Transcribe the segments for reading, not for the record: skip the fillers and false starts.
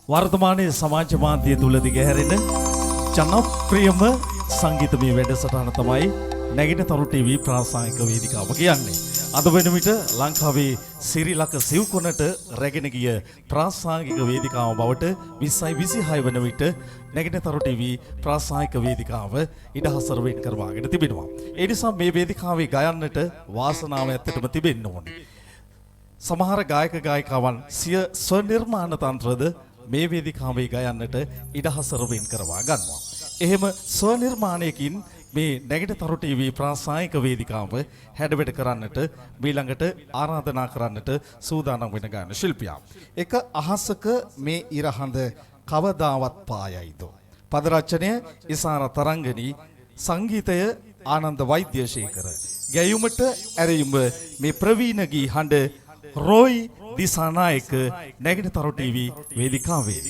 වර්තමානයේ සමාජ මාධ්‍ය තුල දිගහැරෙන ජනප්‍රියම සංගීතමය වැඩසටහන තමයි නැගිනතරු ටීවී ප්‍රාසංගික වේදිකාව කියන්නේ. අද වෙන විට ලංකාවේ සිරිලක සිව්කොනට රැගෙන ගිය ප්‍රාසංගික වේදිකාව බවට 2026 වන විට නැගිනතරු ටීවී ප්‍රාසංගික වේදිකාව ඉඩහසර වෙන් කරවාගෙන තිබෙනවා. ඒ නිසා මේ වේදිකාවේ ගයන්නට වාසනාව ඇත්තටම තිබෙන්න ඕනේ. සමහර ගායක ගායිකාවන් සිය ස්වනිර්මාණ තන්ත්‍රද මේ වේදිකාවේ ගයන්නට ඉඩහසර වෙන් කරවා ගන්නවා. එහෙම ස්වනිර්මාණයකින් මේ නැගිනතරු ටීවී ප්‍රාසංගික වේදිකාව හැඩවැඩ කරන්නට ඊළඟට ආරාධනා කරන්නට සූදානම් වෙන ගායන ශිල්පියා. එක අහසක මේ ඉරහඳ කවදාවත් පායයිද? පද රචනය ඉසාර තරංගනී, සංගීතය ආනන්ද වෛද්‍යශේඛර. ගැයුමට ඇරයුම මේ ප්‍රවීණ ගී හඬ රොයි දිසානායක නැගිනතරු ටීවී වේදිකාවේ.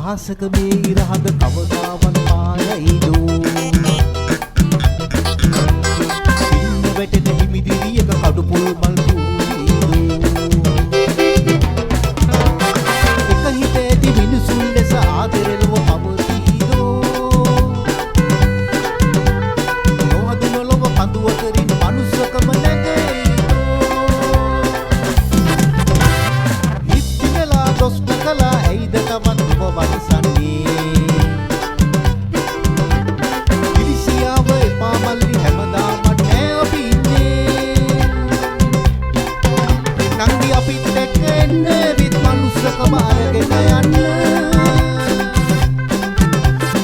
අහසක මේ ඉරහඳ කවදාවත් පායයිදෝ? ඉන්න වැටෙන හිමිදිරියක කඩු පොල් මල් පූදීදෝ. එක හිතේදී මිනිසුන් ලෙස ආදරෙලව පවතිදෝ. නොහද නොලව කඳු අතරින් මනුස්සකම නැගෙයිදෝ. හිත්තිනලා දොස් කළා ඇයිද තවත් වනසන්නේ? ඉරිසියාව එපා මල්ලි හැමදාම නෑ අපි ඉන්නේ. නංගි අපිත් එක්ක එන්න විත් මනුස්සකම අරගෙන යන්න.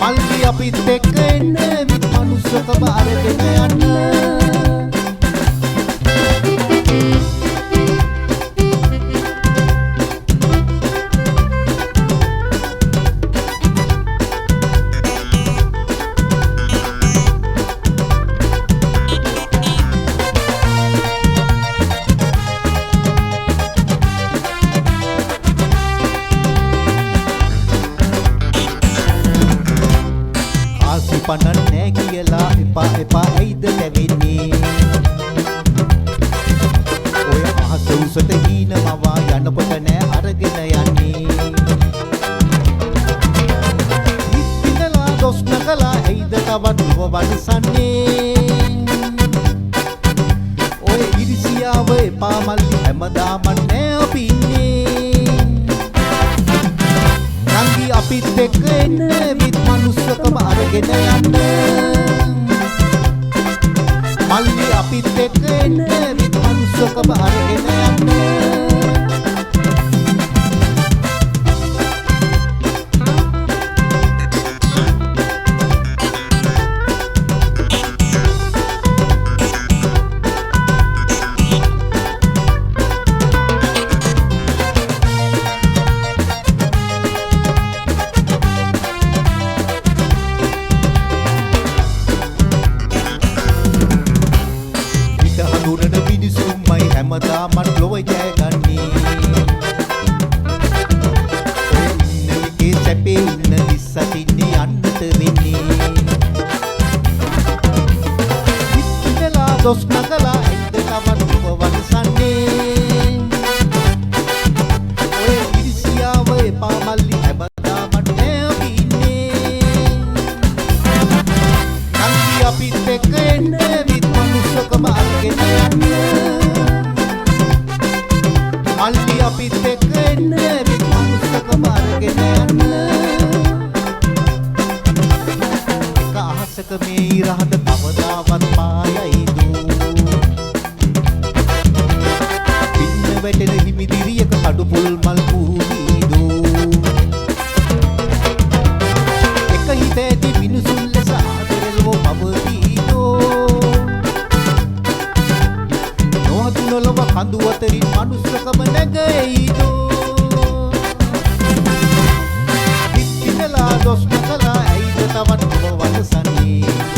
මල්ලි අපිත් එක්ක එන්න විත් මනුස්සකම අරගෙන යන්න. පනන් නෑ කියලා එපා එපා ඇයිද දැවෙන්නේ? ඔය අහස උසට හීනමවා යනකොට නෑ අරගෙන යන්නේ. ඉතිනලා දොස් නකලා ඇයිද තවත් වනසන්නේ? ඔය ඉරිසියාව එපා මල්ලි හැමදාම නෑ අපි ඉන්නේ. නංගි අපිත් එක්ක එන්න විත් මනුස්සකම අරගෙන යන්න. මල්ලි අපිත් එක්ක එන්න විත් මනුස්සකම අරගෙන යන්න. හැමදාමත් ලොව ජයගන්නේ. ඔය ඉන්න එකේ සැපේ ඉන්න දිස්සටින්නේ යන්නට වෙන්නේ. ඉතිනලා දොස් නකලා ඇයිද තවත් ඔබ වනසන්නේ? ඔය ඉරිසියාව එපා මල්ලි හැමදාමත් නෑ අපි ඉන්නේ. නංගි අපිත් එක්ක එන්න විත් මනුස්සකම අරගෙන යන්න. මල්ලි අපිත් එක්ක එන්න විත් මනුස්සකම අරගෙන යන්න. එක අහසක මේ ඉරහඳ කවදාවත් පායයිදෝ? පින්න වැටෙන හිමිදිරියක කඩු පොල් මල් පූදීදෝ. එක හිතේදී මිනිසුන් ලෙස ආදරෙලව පවතිදෝ. නොහදු නොලව කඳු අතරින් මනුස්සකම නැගෙයිදෝ. හිත්තිනලා දොස් නකලා ඇයිද තවත් ඔබ වනසන්නේ?